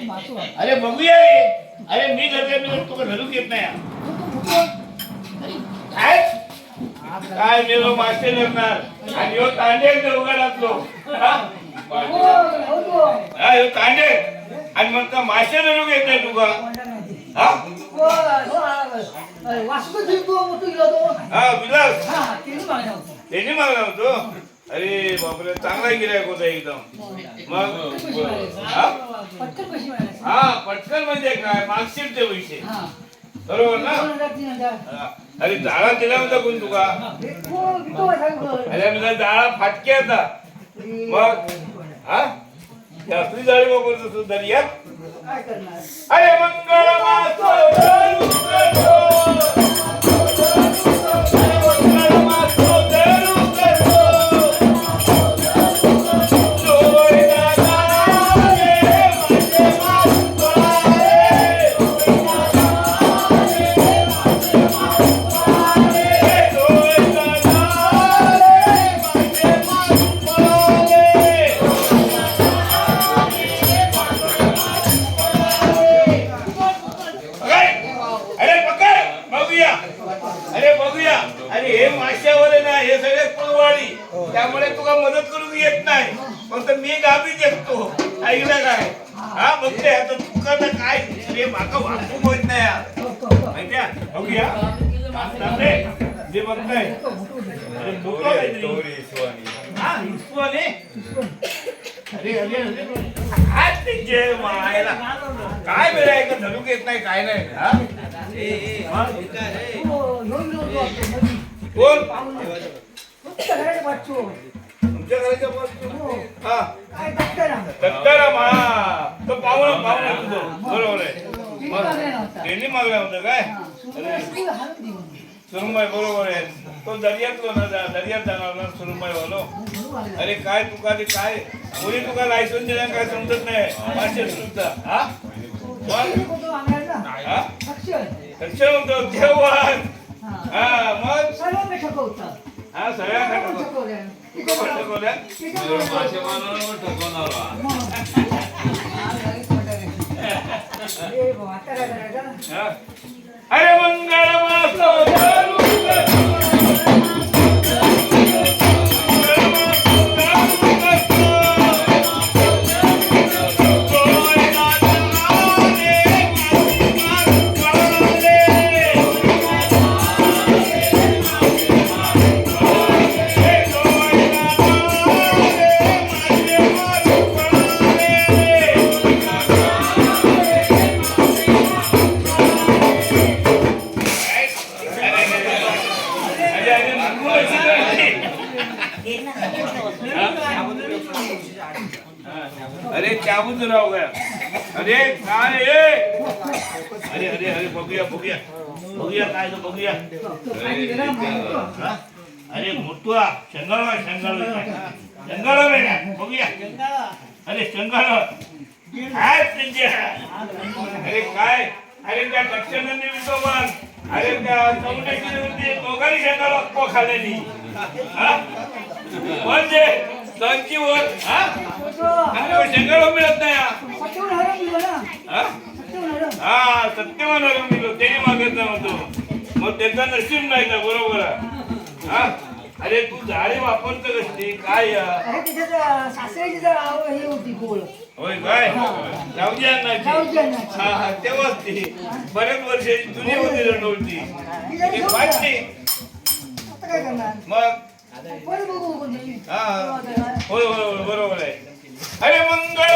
अरे बघूया रे. अरे मी करते मी तुला धरून घेत नाही काय काय मेलो मासे धरणार आणि ह्यो तांडे उगा लागलो ह्यो तांडे आणि मग का मासे धरून घेत नाही तुका हा विलास त्यांनी मागला होतो. अरे बापरे चांगला गिरायक होता एकदम. मग हा पटकन म्हणजे काय मागशील ते पैसे बरोबर ना. अरे जाळा दिला होता कोण तुका. अरे म्हणजे जाळा फाटके आता मग हा जास्ती जाळी वापरतो दर्यात. अरे मंगळ त्यामुळे तुला मदत करून येत नाही फक्त मी गावी देतो. ऐकलं काय हा बघते आता तुका काय रे माका वाचू होत नाही माहिती आहे. बघूया जे बघताय अरे मोठं हा हिस्वाने अरे अरे अरे मायला काय वेळ आहे का धरून घेत नाही काय नाही हा कोण तुमच्या घराच्या बाजू हा दत्ताराम हा तो पाहुणा तुझं बरोबर आहे. त्यांनी मागला होता काय सुरुंबाई बरोबर आहे. तो दर्यातलो ना दर्यात जाणार ना सुरुंबाई वालो. अरे काय तुका ते काय कोणी तुका लायसन दिला काय समजत नाही मासे सुद्धा हा लक्ष होतं तेव्हा हा मग हा सगळ्यांना ठकवल्या मासे मानवावर ठकवणार. अरे मंगळ अरे क्या बुझ रहा हो गया. अरे काय अरे अरे अरे बघूया बघूया बघूया काय तो बघूया. अरे मोठा शंगाळ शंगाळ शंगाळ बघूया. अरे शंगाळ काय अरे काय अरे त्या दक्षिणांनी विसोबन अरे त्या चौंडेश्वरी दोघांनी शंगाळ खाल्लेली म्हणजे त्यांची वर शंगाळ मिळत नाही हा सत्यवान मिळतो त्याने मागत नव्हतो मग त्याचा नशीब नाही का बरोबर हा. अरे तू झाडे वापरतो कशी काय होय काय जाऊजी हा हा तेव्हाच ती बरेच वर्षाची जुनी होती रणवती वाटली मग हा होय होय बरोबर आहे. अरे मंगळ